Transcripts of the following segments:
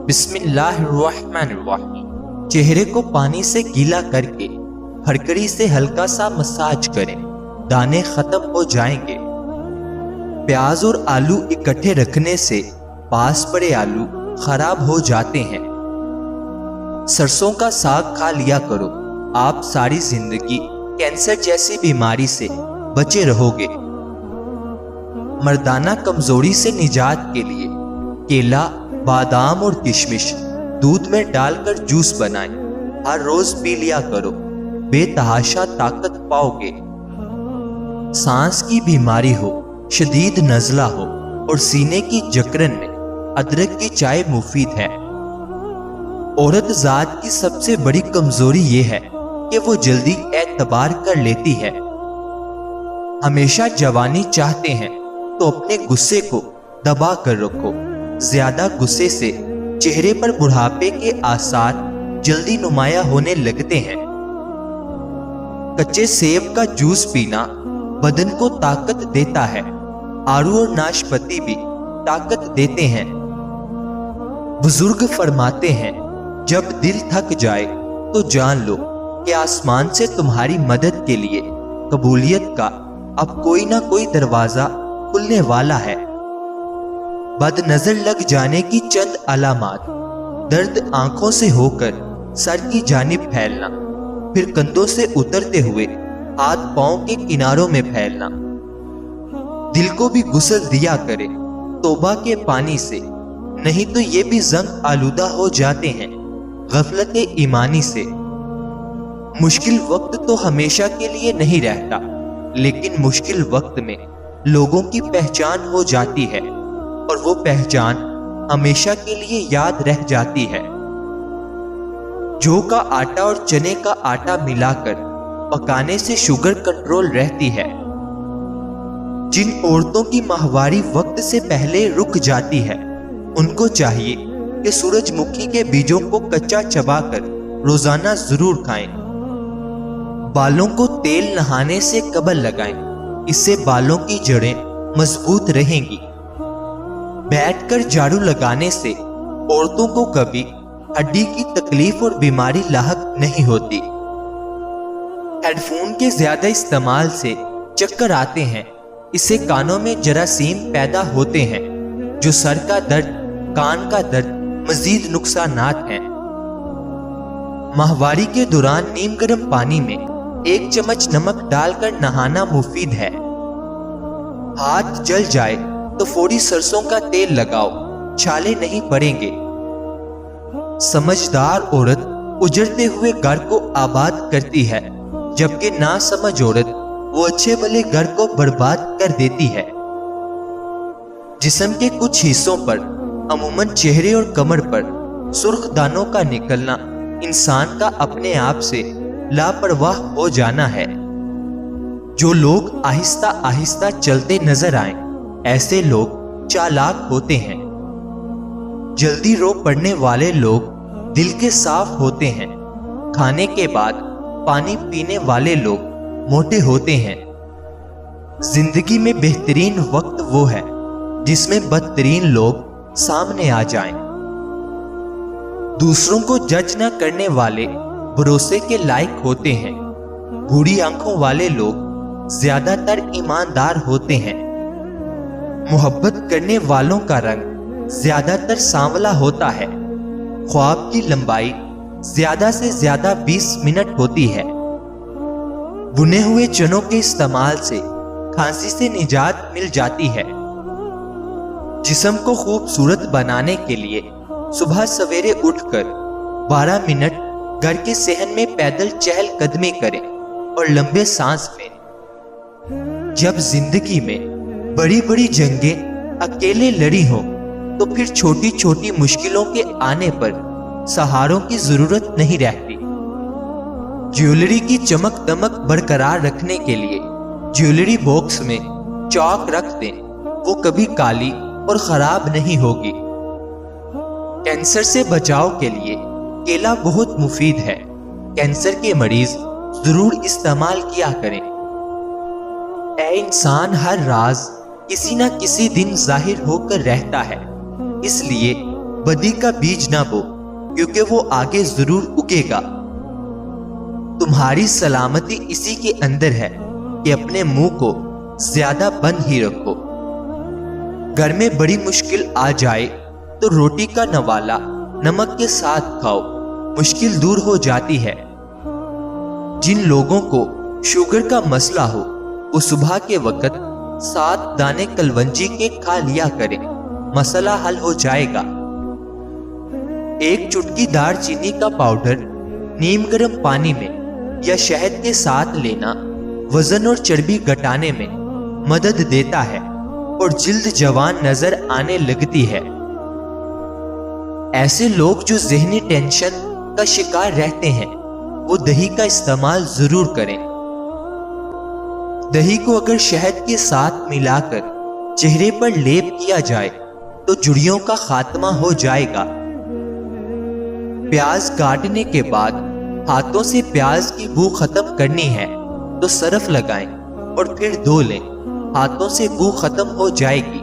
بسم اللہ الرحمن الرحیم۔ چہرے کو پانی سے گیلا کر کے پھڑکڑی سے ہلکا سا مساج کریں، دانے ختم ہو جائیں گے۔ پیاز اور آلو اکٹھے رکھنے سے پاس پڑے آلو خراب ہو جاتے ہیں۔ سرسوں کا ساگ کھا لیا کرو، آپ ساری زندگی کینسر جیسی بیماری سے بچے رہو گے۔ مردانہ کمزوری سے نجات کے لیے کیلا، بادام اور کشمش دودھ میں ڈال کر جوس بنائیں، ہر روز پی لیا کرو، بے تحاشا طاقت پاؤ گے۔ سانس کی بیماری ہو، شدید نزلہ ہو اور سینے کی جکرن میں ادرک کی چائے مفید ہے۔ عورت ذات کی سب سے بڑی کمزوری یہ ہے کہ وہ جلدی اعتبار کر لیتی ہے۔ ہمیشہ جوانی چاہتے ہیں تو اپنے غصے کو دبا کر رکھو، زیادہ غصے سے چہرے پر بڑھاپے کے آثار جلدی نمایاں ہونے لگتے ہیں۔ کچے سیب کا جوس پینا بدن کو طاقت دیتا ہے، آڑو اور ناشپتی بھی طاقت دیتے ہیں۔ بزرگ فرماتے ہیں جب دل تھک جائے تو جان لو کہ آسمان سے تمہاری مدد کے لیے قبولیت کا اب کوئی نہ کوئی دروازہ کھلنے والا ہے۔ بد نظر لگ جانے کی چند علامات: درد آنکھوں سے ہو کر سر کی جانب پھیلنا، پھر کندھوں سے اترتے ہوئے ہاتھ پاؤں کے کناروں میں پھیلنا۔ دل کو بھی غسل دیا کرے توبہ کے پانی سے، نہیں تو یہ بھی زنگ آلودہ ہو جاتے ہیں غفلت ایمانی سے۔ مشکل وقت تو ہمیشہ کے لیے نہیں رہتا، لیکن مشکل وقت میں لوگوں کی پہچان ہو جاتی ہے اور وہ پہچان ہمیشہ کے لیے یاد رہ جاتی ہے۔ جو کا آٹا اور چنے کا آٹا ملا کر پکانے سے شوگر کنٹرول رہتی ہے۔ جن عورتوں کی ماہواری وقت سے پہلے رک جاتی ہے، ان کو چاہیے کہ سورج مکھی کے بیجوں کو کچا چبا کر روزانہ ضرور کھائیں۔ بالوں کو تیل نہانے سے قبل لگائیں، اس سے بالوں کی جڑیں مضبوط رہیں گی۔ بیٹھ کر جھاڑو لگانے سے عورتوں کو کبھی ہڈی کی تکلیف اور بیماری لاحق نہیں ہوتی۔ ہیڈ فون کے زیادہ استعمال سے چکر آتے ہیں، اس سے کانوں میں جراثیم پیدا ہوتے ہیں، جو سر کا درد، کان کا درد، مزید نقصانات ہیں۔ ماہواری کے دوران نیم گرم پانی میں 1 چمچ نمک ڈال کر نہانا مفید ہے۔ ہاتھ جل جائے تو فوری سرسوں کا تیل لگاؤ، چھالے نہیں پڑیں گے۔ سمجھدار عورت اجڑتے ہوئے گھر کو آباد کرتی ہے، جبکہ ناسمجھ عورت وہ اچھے بھلے گھر کو برباد کر دیتی ہے۔ جسم کے کچھ حصوں پر، عموماً چہرے اور کمر پر سرخ دانوں کا نکلنا انسان کا اپنے آپ سے لاپرواہ ہو جانا ہے۔ جو لوگ آہستہ آہستہ چلتے نظر آئیں، ایسے لوگ چالاک ہوتے ہیں۔ جلدی رو پڑنے والے لوگ دل کے صاف ہوتے ہیں۔ کھانے کے بعد پانی پینے والے لوگ موٹے ہوتے ہیں۔ زندگی میں بہترین وقت وہ ہے جس میں بدترین لوگ سامنے آ جائیں۔ دوسروں کو جج نہ کرنے والے بھروسے کے لائق ہوتے ہیں۔ بھوری آنکھوں والے لوگ زیادہ تر ایماندار ہوتے ہیں۔ محبت کرنے والوں کا رنگ زیادہ تر سانولا ہوتا ہے۔ خواب کی لمبائی زیادہ سے زیادہ 20 منٹ ہوتی ہے۔ بنے ہوئے چنوں کے استعمال سے کھانسی سے نجات مل جاتی ہے۔ جسم کو خوبصورت بنانے کے لیے صبح سویرے اٹھ کر 12 منٹ گھر کے صحن میں پیدل چہل قدمی کریں اور لمبے سانس لیں۔ جب زندگی میں بڑی بڑی جنگیں اکیلے لڑی ہوں تو پھر چھوٹی چھوٹی مشکلوں کے آنے پر سہاروں کی ضرورت نہیں رہتی۔ جیولری کی چمک دمک برقرار رکھنے کے لیے جیولری باکس میں چاک رکھ دیں، وہ کبھی کالی اور خراب نہیں ہوگی۔ کینسر سے بچاؤ کے لیے کیلا بہت مفید ہے، کینسر کے مریض ضرور استعمال کیا کریں۔ اے انسان، ہر راز کسی نہ کسی دن ظاہر ہو کر رہتا ہے، اس لیے بدی کا بیج نہ بو، کیونکہ وہ آگے ضرور اگے گا۔ تمہاری سلامتی اسی کے اندر ہے کہ اپنے منہ کو زیادہ بند ہی رکھو۔ گھر میں بڑی مشکل آ جائے تو روٹی کا نوالا نمک کے ساتھ کھاؤ، مشکل دور ہو جاتی ہے۔ جن لوگوں کو شوگر کا مسئلہ ہو وہ صبح کے وقت 7 دانے کلونجی کے کھا لیا کریں، مسئلہ حل ہو جائے گا۔ ایک چٹکی دار چینی کا پاؤڈر نیم گرم پانی میں یا شہد کے ساتھ لینا وزن اور چربی گھٹانے میں مدد دیتا ہے اور جلد جوان نظر آنے لگتی ہے۔ ایسے لوگ جو ذہنی ٹینشن کا شکار رہتے ہیں وہ دہی کا استعمال ضرور کریں۔ دہی کو اگر شہد کے ساتھ ملا کر چہرے پر لیپ کیا جائے تو جڑیوں کا خاتمہ ہو جائے گا۔ پیاز کاٹنے کے بعد ہاتھوں سے پیاز کی بو ختم کرنی ہے تو سرف لگائیں اور پھر دھو لیں، ہاتھوں سے بو ختم ہو جائے گی۔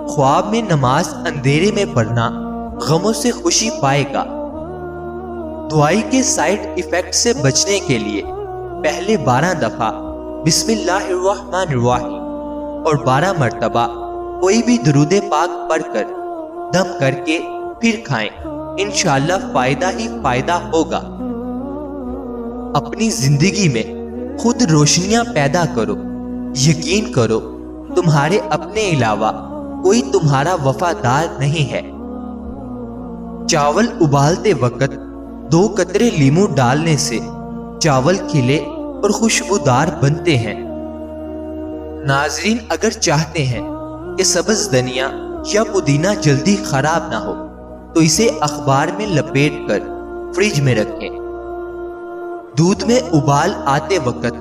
خواب میں نماز اندھیرے میں پڑھنا غموں سے خوشی پائے گا۔ دعائی کے سائیڈ ایفیکٹ سے بچنے کے لیے پہلے 12 دفعہ بسم اللہ الرحمن الرحیم اور 12 مرتبہ کوئی بھی درود پاک پڑھ کر دم کر کے پھر کھائیں، انشاءاللہ فائدہ ہی فائدہ ہوگا۔ اپنی زندگی میں خود روشنیاں پیدا کرو، یقین کرو تمہارے اپنے علاوہ کوئی تمہارا وفادار نہیں ہے۔ چاول ابالتے وقت 2 قطرے لیموں ڈالنے سے چاول کھلے اور خوشبودار بنتے ہیں۔ ناظرین اگر چاہتے ہیں کہ سبز دھنیا یا پودینہ جلدی خراب نہ ہو تو اسے اخبار میں لپیٹ کر فریج میں رکھیں۔ دودھ میں ابال آتے وقت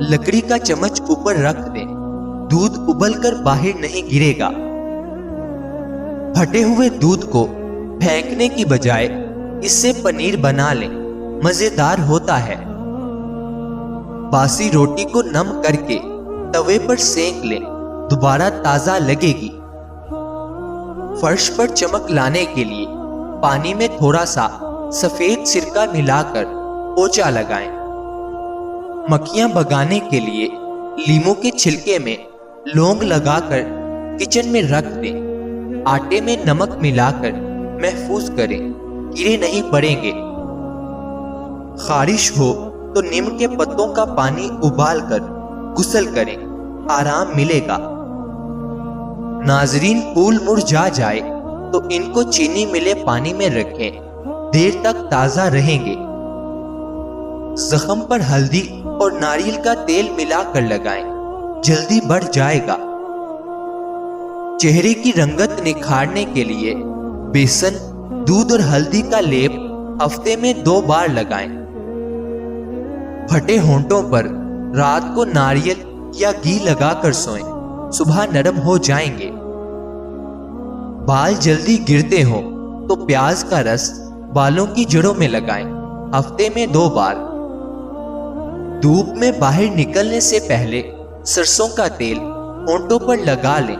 لکڑی کا چمچ اوپر رکھ دیں، دودھ ابل کر باہر نہیں گرے گا۔ پھٹے ہوئے دودھ کو پھینکنے کی بجائے اس سے پنیر بنا لیں، مزیدار ہوتا ہے۔ باسی روٹی کو نم کر کے توے پر سینک لیں، دوبارہ تازہ لگے گی۔ فرش پر چمک لانے کے لیے پانی میں تھوڑا سا سفید سرکہ ملا کر پوچھا لگائیں۔ مکھیاں بھگانے کے لیے لیموں کے چھلکے میں لونگ لگا کر کچن میں رکھ دیں، آٹے میں نمک ملا کر محفوظ کریں، کیڑے نہیں پڑیں گے۔ خارش ہو تو نیم کے پتوں کا پانی ابال کر غسل کریں، آرام ملے گا۔ ناظرین پھول مرجھا جائے تو ان کو چینی ملے پانی میں رکھیں، دیر تک تازہ رہیں گے۔ زخم پر ہلدی اور ناریل کا تیل ملا کر لگائیں، جلدی بڑھ جائے گا۔ چہرے کی رنگت نکھارنے کے لیے بیسن، دودھ اور ہلدی کا لیپ ہفتے میں 2 بار لگائیں۔ پھٹے ہونٹوں پر رات کو ناریل یا گھی لگا کر سوئیں، صبح نرم ہو جائیں گے۔ بال جلدی گرتے ہوں تو پیاز کا رس بالوں کی جڑوں میں لگائیں، ہفتے میں 2 بار۔ دھوپ میں باہر نکلنے سے پہلے سرسوں کا تیل ہونٹوں پر لگا لیں،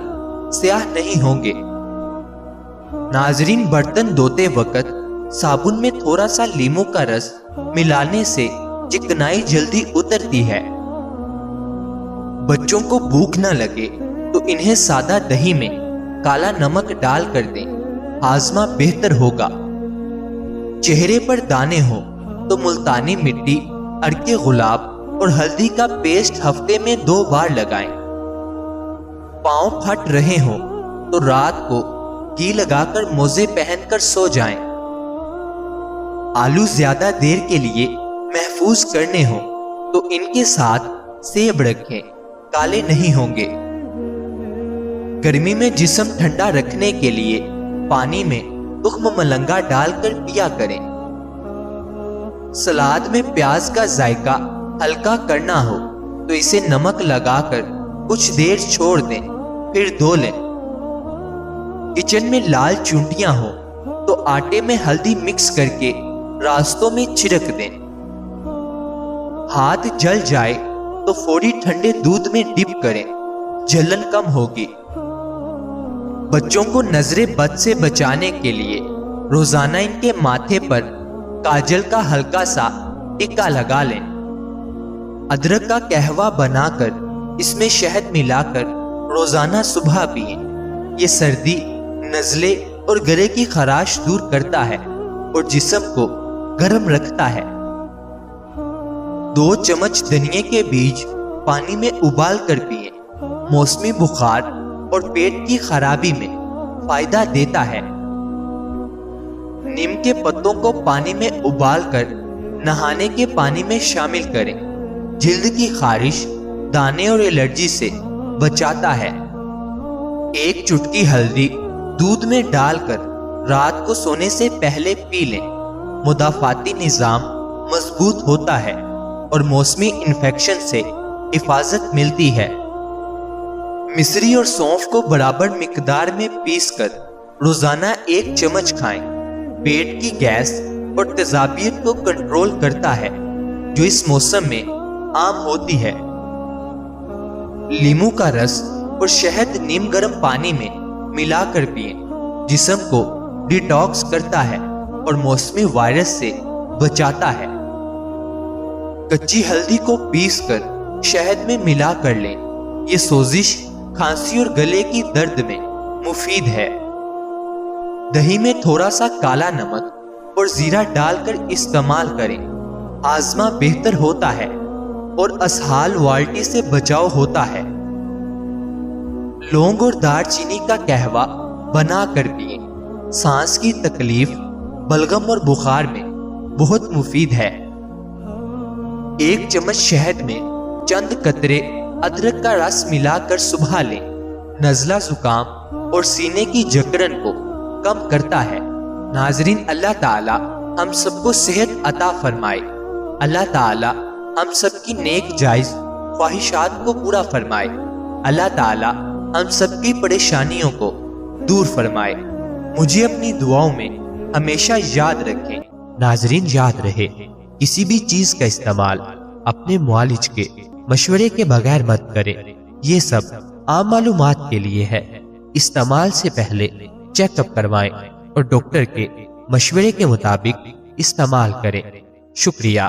سیاہ نہیں ہوں گے۔ ناظرین برتن دھوتے وقت صابن میں تھوڑا سا لیموں کا رس ملانے سے چکنائی جلدی اترتی ہے۔ بچوں کو بھوک نہ لگے تو انہیں سادہ دہی میں کالا نمک ڈال کر دیں، ہاضمہ بہتر ہوگا۔ چہرے پر دانے ہوں تو ملتانی مٹی، عرق گلاب اور ہلدی کا پیسٹ ہفتے میں 2 بار لگائیں۔ پاؤں پھٹ رہے ہوں تو رات کو گھی لگا کر موزے پہن کر سو جائیں۔ آلو زیادہ دیر کے لیے محفوظ کرنے ہوں تو ان کے ساتھ سیب رکھیں، کالے نہیں ہوں گے۔ گرمی میں جسم ٹھنڈا رکھنے کے لیے پانی میں تخم ملنگا ڈال کر پیا کریں۔ سلاد میں پیاز کا ذائقہ ہلکا کرنا ہو تو اسے نمک لگا کر کچھ دیر چھوڑ دیں، پھر دھو لیں۔ کچن میں لال چونٹیاں ہوں تو آٹے میں ہلدی مکس کر کے راستوں میں چھڑک دیں۔ ہاتھ جل جائے تو فوری ٹھنڈے دودھ میں ڈپ کریں، جلن کم ہوگی۔ بچوں کو نظر بد سے بچانے کے لیے روزانہ ان کے ماتھے پر کاجل کا ہلکا سا ٹکا لگا لیں۔ ادرک کا قہوہ بنا کر اس میں شہد ملا کر روزانہ صبح پئیں۔ یہ سردی، نزلے اور گلے کی خراش دور کرتا ہے اور جسم کو گرم رکھتا ہے۔ 2 چمچ دھنیے کے بیج پانی میں ابال کر پئیں۔ موسمی بخار اور پیٹ کی خرابی میں فائدہ دیتا ہے۔ نیم کے پتوں کو پانی میں ابال کر نہانے کے پانی میں شامل کریں۔ جلد کی خارش، دانے اور الرجی سے بچاتا ہے۔ 1 چٹکی ہلدی دودھ میں ڈال کر رات کو سونے سے پہلے پی لیں۔ مدافعاتی نظام مضبوط ہوتا ہے اور موسمی انفیکشن سے حفاظت ملتی ہے۔ مصری اور سونف کو برابر مقدار میں پیس کر روزانہ 1 چمچ کھائیں۔ پیٹ کی گیس اور تیزابیت کو کنٹرول کرتا ہے جو اس موسم میں عام ہوتی ہے۔ لیموں کا رس اور شہد نیم گرم پانی میں ملا کر پئیں۔ جسم کو ڈیٹاکس کرتا ہے اور موسمی وائرس سے بچاتا ہے۔ کچی ہلدی کو پیس کر شہد میں ملا کر لیں۔ یہ سوزش، کھانسی اور گلے کی درد میں مفید ہے۔ دہی میں تھوڑا سا کالا نمک اور زیرہ ڈال کر استعمال کریں۔ آزما بہتر ہوتا ہے اور اسہال والٹی سے بچاؤ ہوتا ہے۔ لونگ اور دار چینی کا قہوہ بنا کر پئیں۔ سانس کی تکلیف، بلغم اور بخار میں بہت مفید ہے۔ 1 چمچ شہد میں چند قطرے ادرک کا رس ملا کر صبح لیں۔ نزلہ، زکام اور سینے کی جکڑن کو کم کرتا ہے۔ ناظرین، اللہ تعالی ہم سب کو صحت عطا فرمائے۔ اللہ تعالی ہم سب کی نیک جائز خواہشات کو پورا فرمائے۔ اللہ تعالی ہم سب کی پریشانیوں کو دور فرمائے۔ مجھے اپنی دعاؤں میں ہمیشہ یاد رکھیں۔ ناظرین، یاد رہے، کسی بھی چیز کا استعمال اپنے معالج کے مشورے کے بغیر مت کریں۔ یہ سب عام معلومات کے لیے ہے۔ استعمال سے پہلے چیک اپ کروائیں اور ڈاکٹر کے مشورے کے مطابق استعمال کریں۔ شکریہ۔